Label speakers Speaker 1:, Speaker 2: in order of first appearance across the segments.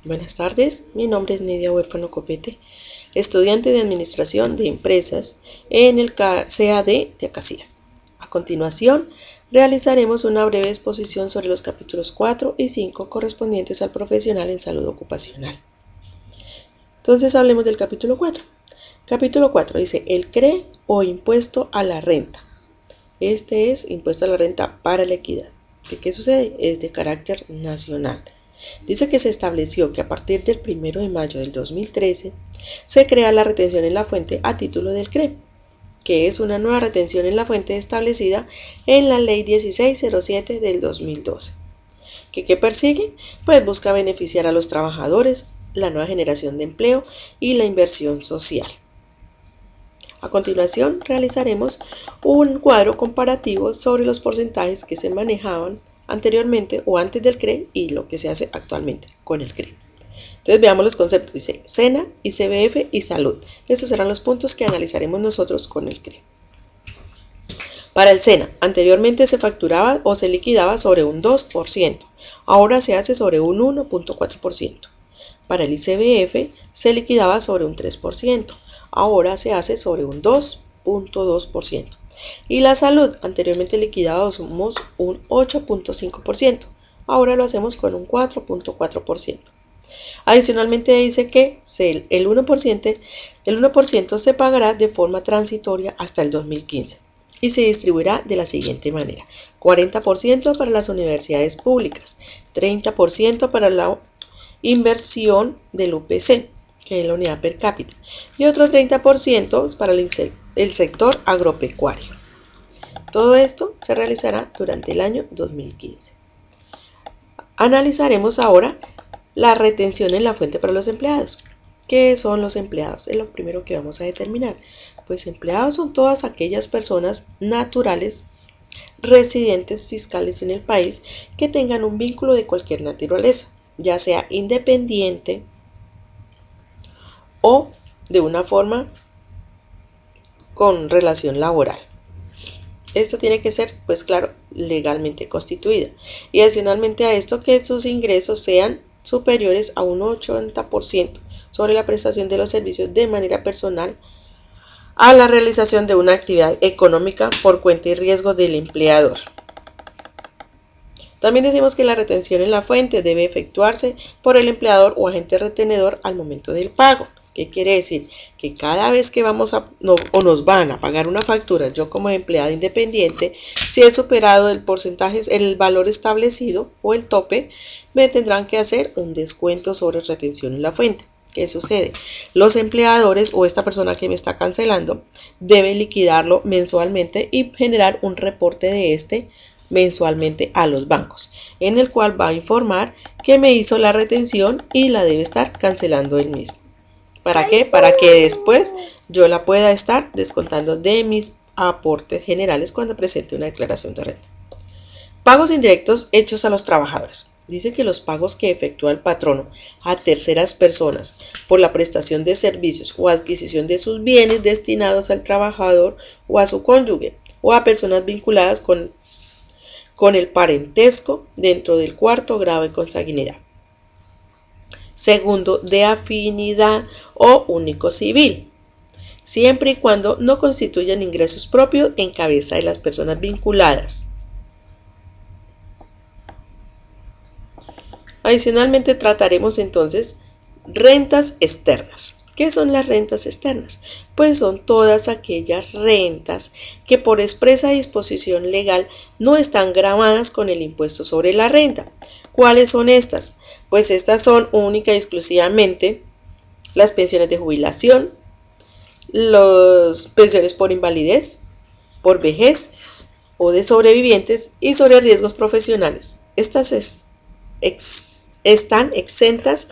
Speaker 1: Buenas tardes, mi nombre es Nidia Huérfano Copete, estudiante de Administración de Empresas en el CAD de Casillas. A continuación, realizaremos una breve exposición sobre los capítulos 4 y 5 correspondientes al profesional en salud ocupacional. Entonces hablemos del capítulo 4. Capítulo 4 dice el CRE o impuesto a la renta. Este es impuesto a la renta para la equidad. ¿Qué sucede? Es de carácter nacional. Dice que se estableció que a partir del 1 de mayo del 2013 se crea la retención en la fuente a título del CRE, que es una nueva retención en la fuente establecida en la Ley 1607 del 2012. ¿Qué persigue? Pues busca beneficiar a los trabajadores, la nueva generación de empleo y la inversión social. A continuación realizaremos un cuadro comparativo sobre los porcentajes que se manejaban anteriormente o antes del CRE y lo que se hace actualmente con el CRE. Entonces veamos los conceptos, dice SENA, ICBF y salud. Estos serán los puntos que analizaremos nosotros con el CRE. Para el SENA, anteriormente se facturaba o se liquidaba sobre un 2%, ahora se hace sobre un 1.4%. Para el ICBF se liquidaba sobre un 3%, ahora se hace sobre un 2.2%. Y la salud, anteriormente liquidábamos un 8.5%, ahora lo hacemos con un 4.4%. Adicionalmente dice que el 1% se pagará de forma transitoria hasta el 2015 y se distribuirá de la siguiente manera: 40% para las universidades públicas, 30% para la inversión del UPC, que es la unidad per cápita, y otro 30% para el sector agropecuario. Todo esto se realizará durante el año 2015. Analizaremos ahora la retención en la fuente para los empleados. ¿Qué son los empleados? Es lo primero que vamos a determinar. Pues empleados son todas aquellas personas naturales, residentes fiscales en el país, que tengan un vínculo de cualquier naturaleza, ya sea independiente o de una forma con relación laboral. Esto tiene que ser, pues claro, legalmente constituida. Y adicionalmente a esto, que sus ingresos sean superiores a un 80% sobre la prestación de los servicios de manera personal a la realización de una actividad económica por cuenta y riesgo del empleador. También decimos que la retención en la fuente debe efectuarse por el empleador o agente retenedor al momento del pago. ¿Qué quiere decir? Que cada vez que nos van a pagar una factura, yo como empleado independiente, si he superado el porcentaje, el valor establecido o el tope, me tendrán que hacer un descuento sobre retención en la fuente. ¿Qué sucede? Los empleadores o esta persona que me está cancelando debe liquidarlo mensualmente y generar un reporte de este mensualmente a los bancos, en el cual va a informar que me hizo la retención y la debe estar cancelando él mismo. ¿Para qué? Para que después yo la pueda estar descontando de mis aportes generales cuando presente una declaración de renta. Pagos indirectos hechos a los trabajadores. Dice que los pagos que efectúa el patrono a terceras personas por la prestación de servicios o adquisición de sus bienes destinados al trabajador o a su cónyuge o a personas vinculadas con el parentesco dentro del cuarto grado de consanguinidad. Segundo, de afinidad o único civil, siempre y cuando no constituyan ingresos propios en cabeza de las personas vinculadas. Adicionalmente trataremos entonces rentas externas. ¿Qué son las rentas externas? Pues son todas aquellas rentas que por expresa disposición legal no están gravadas con el impuesto sobre la renta. ¿Cuáles son estas? Pues estas son única y exclusivamente las pensiones de jubilación, las pensiones por invalidez, por vejez o de sobrevivientes y sobre riesgos profesionales. Estas están exentas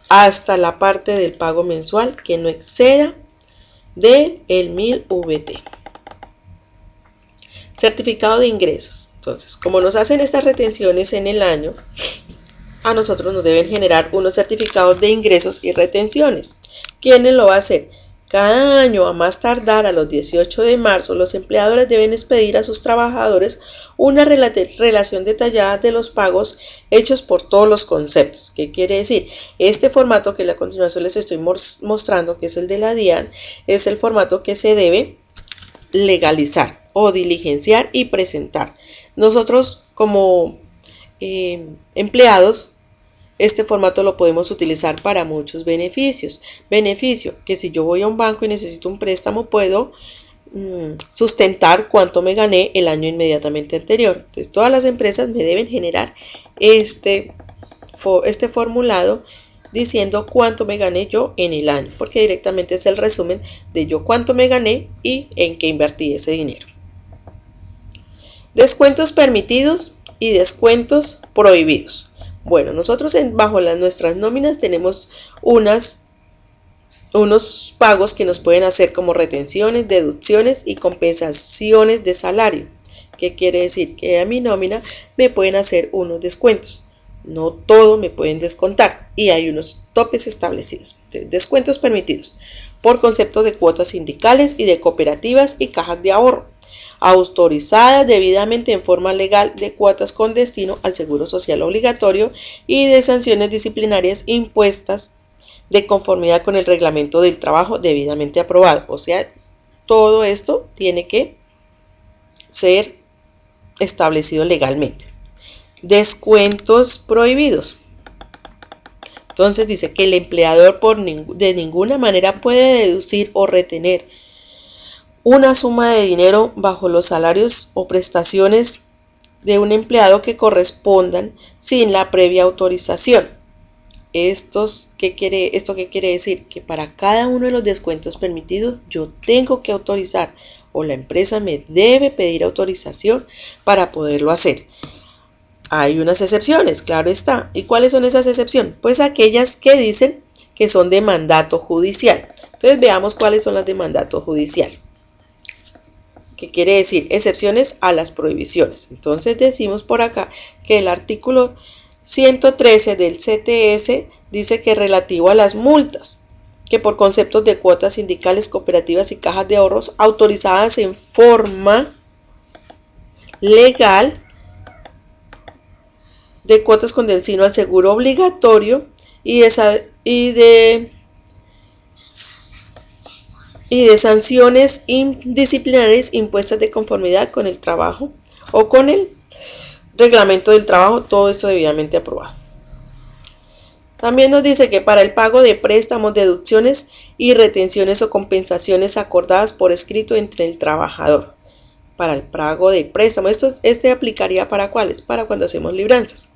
Speaker 1: hasta la parte del pago mensual que no exceda del 1000 VT. Certificado de ingresos. Entonces, como nos hacen estas retenciones en el año, a nosotros nos deben generar unos certificados de ingresos y retenciones. ¿Quién lo va a hacer? Cada año, a más tardar a los 18 de marzo, los empleadores deben expedir a sus trabajadores una relación detallada de los pagos hechos por todos los conceptos. ¿Qué quiere decir? Este formato que a continuación les estoy mostrando, que es el de la DIAN, es el formato que se debe legalizar o diligenciar y presentar. Nosotros como empleados, este formato lo podemos utilizar para muchos beneficios. Beneficio, que si yo voy a un banco y necesito un préstamo, puedo sustentar cuánto me gané el año inmediatamente anterior. Entonces, todas las empresas me deben generar este formulado diciendo cuánto me gané yo en el año, porque directamente es el resumen de yo cuánto me gané y en qué invertí ese dinero. Descuentos permitidos y descuentos prohibidos. Bueno, nosotros bajo nuestras nóminas tenemos unos pagos que nos pueden hacer como retenciones, deducciones y compensaciones de salario. ¿Qué quiere decir? Que a mi nómina me pueden hacer unos descuentos. No todo me pueden descontar y hay unos topes establecidos. Entonces, descuentos permitidos por concepto de cuotas sindicales y de cooperativas y cajas de ahorro, autorizadas debidamente en forma legal, de cuotas con destino al seguro social obligatorio y de sanciones disciplinarias impuestas de conformidad con el reglamento del trabajo debidamente aprobado. O sea, todo esto tiene que ser establecido legalmente. Descuentos prohibidos. Entonces dice que el empleador de ninguna manera puede deducir o retener una suma de dinero bajo los salarios o prestaciones de un empleado que correspondan sin la previa autorización. ¿Esto qué quiere decir? Que para cada uno de los descuentos permitidos yo tengo que autorizar o la empresa me debe pedir autorización para poderlo hacer. Hay unas excepciones, claro está. ¿Y cuáles son esas excepciones? Pues aquellas que dicen que son de mandato judicial. Entonces veamos cuáles son las de mandato judicial. ¿Qué quiere decir? Excepciones a las prohibiciones. Entonces decimos por acá que el artículo 113 del CTS dice que relativo a las multas, que por conceptos de cuotas sindicales, cooperativas y cajas de ahorros autorizadas en forma legal, de cuotas con destino al seguro obligatorio y de sanciones disciplinarias impuestas de conformidad con el trabajo o con el reglamento del trabajo, todo esto debidamente aprobado. También nos dice que para el pago de préstamos, deducciones y retenciones o compensaciones acordadas por escrito entre el trabajador. Para el pago de préstamos, este aplicaría para ¿cuáles? Para cuando hacemos libranzas.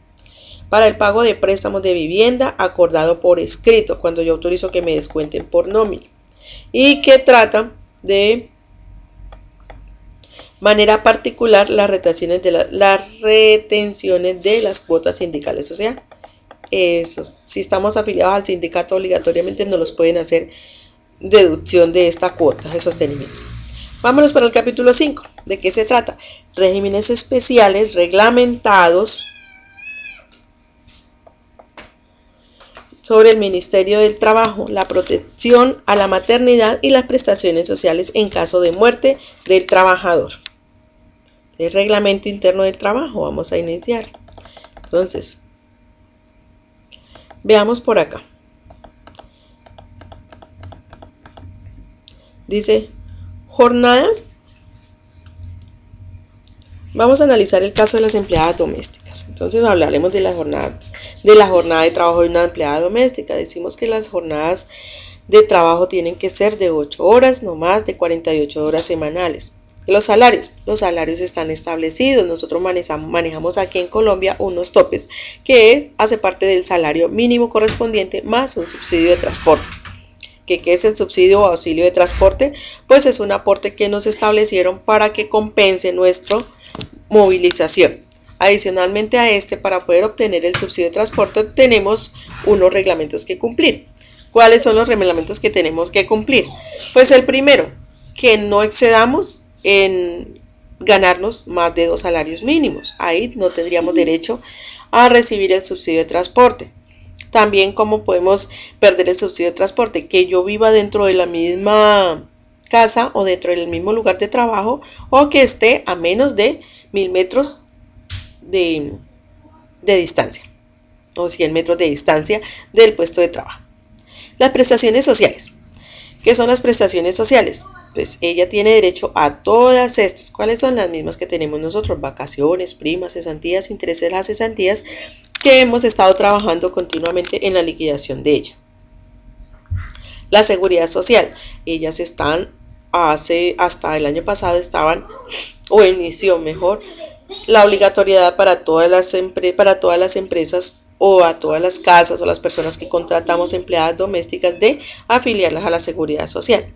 Speaker 1: Para el pago de préstamos de vivienda acordado por escrito, cuando yo autorizo que me descuenten por nómina. Y que trata de manera particular las retenciones de las cuotas sindicales. O sea, si estamos afiliados al sindicato, obligatoriamente nos los pueden hacer deducción de esta cuota de sostenimiento. Vámonos para el capítulo 5. ¿De qué se trata? Regímenes especiales reglamentados sobre el Ministerio del Trabajo, la protección a la maternidad y las prestaciones sociales en caso de muerte del trabajador. El reglamento interno del trabajo, vamos a iniciar. Entonces, veamos por acá. Dice, jornada. Vamos a analizar el caso de las empleadas domésticas. Entonces hablaremos de la jornada de trabajo de una empleada doméstica. Decimos que las jornadas de trabajo tienen que ser de 8 horas, no más de 48 horas semanales. Los salarios están establecidos. Nosotros manejamos aquí en Colombia unos topes que hace parte del salario mínimo correspondiente más un subsidio de transporte. ¿Qué es el subsidio o auxilio de transporte? Pues es un aporte que nos establecieron para que compense nuestra movilización. Adicionalmente a para poder obtener el subsidio de transporte tenemos unos reglamentos que cumplir. ¿Cuáles son los reglamentos que tenemos que cumplir? Pues el primero, que no excedamos en ganarnos más de 2 salarios mínimos. Ahí no tendríamos derecho a recibir el subsidio de transporte. También cómo podemos perder el subsidio de transporte, que yo viva dentro de la misma casa o dentro del mismo lugar de trabajo o que esté a menos de 1000 metros de distancia o 100 metros de distancia del puesto de trabajo. Las prestaciones sociales. ¿Qué son las prestaciones sociales? Pues ella tiene derecho a todas estas. ¿Cuáles son? Las mismas que tenemos nosotros: vacaciones, primas, cesantías, intereses de las cesantías, que hemos estado trabajando continuamente en la liquidación de ella. La seguridad social. Ellas están, hasta el año pasado estaban, o inició mejor, la obligatoriedad para todas las empresas o a todas las casas o las personas que contratamos empleadas domésticas de afiliarlas a la seguridad social.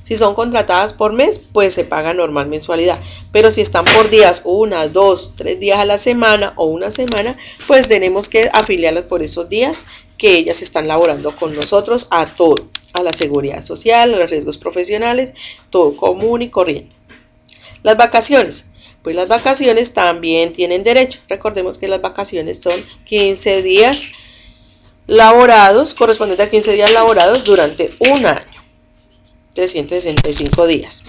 Speaker 1: Si son contratadas por mes, pues se paga normal mensualidad, pero si están por días, 1, 2, 3 días a la semana o una semana, pues tenemos que afiliarlas por esos días que ellas están laborando con nosotros a todo, a la seguridad social, a los riesgos profesionales, todo común y corriente. Las vacaciones. Pues las vacaciones también tienen derecho. Recordemos que las vacaciones son 15 días laborados, correspondiente a 15 días laborados durante un año, 365 días.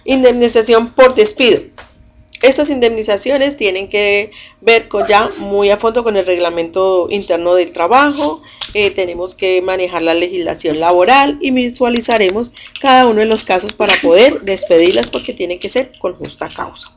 Speaker 1: Indemnización por despido. Estas indemnizaciones tienen que ver ya muy a fondo con el reglamento interno del trabajo. Tenemos que manejar la legislación laboral y visualizaremos cada uno de los casos para poder despedirlas, porque tiene que ser con justa causa.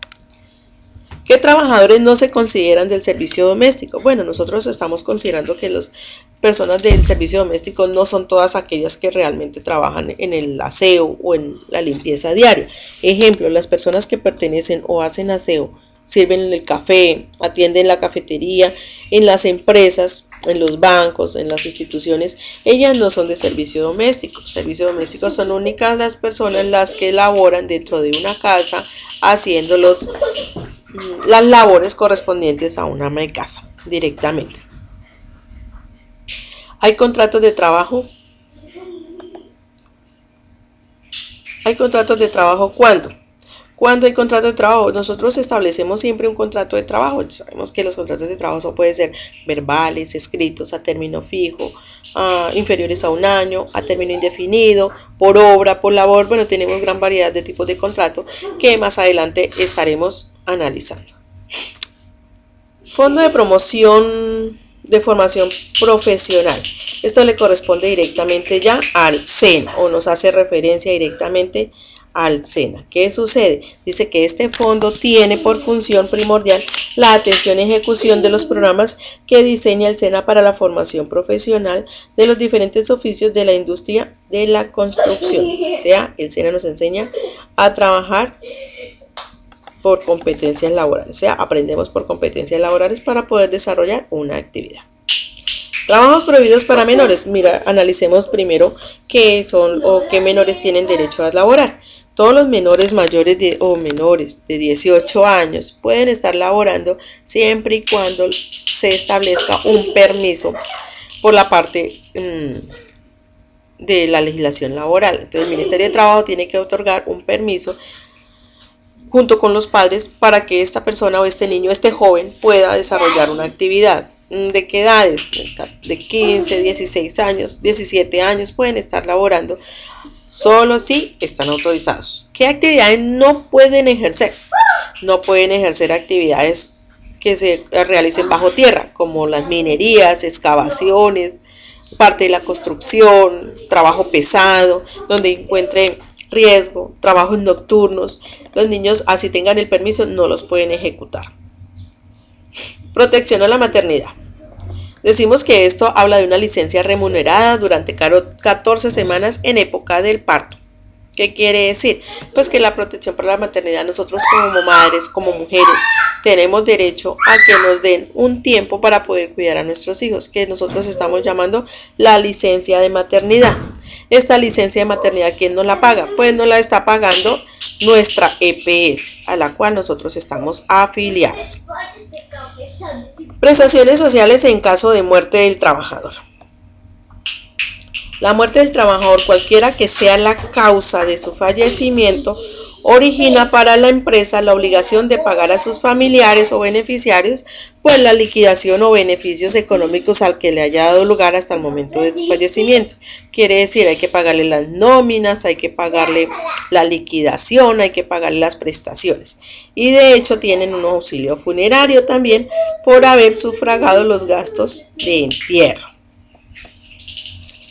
Speaker 1: ¿Qué trabajadores no se consideran del servicio doméstico? Bueno, nosotros estamos considerando que las personas del servicio doméstico no son todas aquellas que realmente trabajan en el aseo o en la limpieza diaria. Ejemplo, las personas que pertenecen o hacen aseo, sirven en el café, atienden la cafetería, en las empresas, en los bancos, en las instituciones, ellas no son de servicio doméstico. Servicio doméstico son únicas las personas las que laboran dentro de una casa haciendo las labores correspondientes a una ama de casa directamente. Hay contratos de trabajo. ¿Cuándo? ¿Cuándo hay contrato de trabajo? Nosotros establecemos siempre un contrato de trabajo. Sabemos que los contratos de trabajo pueden ser verbales, escritos, a término fijo, inferiores a un año, a término indefinido, por obra, por labor. Bueno, tenemos gran variedad de tipos de contrato que más adelante estaremos analizando. Fondo de promoción de formación profesional. Esto le corresponde directamente ya al SENA, o nos hace referencia directamente al SENA. ¿Qué sucede? Dice que este fondo tiene por función primordial la atención y ejecución de los programas que diseña el SENA para la formación profesional de los diferentes oficios de la industria de la construcción. O sea, el SENA nos enseña a trabajar por competencias laborales. O sea, aprendemos por competencias laborales para poder desarrollar una actividad. Trabajos prohibidos para menores. Mira, analicemos primero qué son o qué menores tienen derecho a laborar. Todos los menores mayores menores de 18 años pueden estar laborando siempre y cuando se establezca un permiso por la parte de la legislación laboral. Entonces el Ministerio de Trabajo tiene que otorgar un permiso junto con los padres para que esta persona o este niño, este joven, pueda desarrollar una actividad. ¿De qué edades? De 15, 16 años, 17 años pueden estar laborando solo si están autorizados. ¿Qué actividades no pueden ejercer? No pueden ejercer actividades que se realicen bajo tierra, como las minerías, excavaciones, parte de la construcción, trabajo pesado, donde encuentren riesgo, trabajos nocturnos. Los niños, así tengan el permiso, no los pueden ejecutar. Protección a la maternidad. Decimos que esto habla de una licencia remunerada durante 14 semanas en época del parto. ¿Qué quiere decir? Pues que la protección para la maternidad, nosotros como madres, como mujeres, tenemos derecho a que nos den un tiempo para poder cuidar a nuestros hijos, que nosotros estamos llamando la licencia de maternidad. Esta licencia de maternidad, ¿quién nos la paga? Pues nos la está pagando nuestra EPS, a la cual nosotros estamos afiliados. Prestaciones sociales en caso de muerte del trabajador. La muerte del trabajador, cualquiera que sea la causa de su fallecimiento origina para la empresa la obligación de pagar a sus familiares o beneficiarios pues la liquidación o beneficios económicos al que le haya dado lugar hasta el momento de su fallecimiento. Quiere decir, hay que pagarle las nóminas, hay que pagarle la liquidación, hay que pagarle las prestaciones. Y de hecho tienen un auxilio funerario también por haber sufragado los gastos de entierro.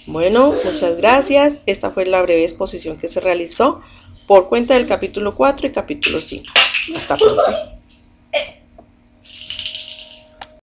Speaker 1: Bueno, muchas gracias. Esta fue la breve exposición que se realizó por cuenta del capítulo 4 y capítulo 5. Hasta pronto.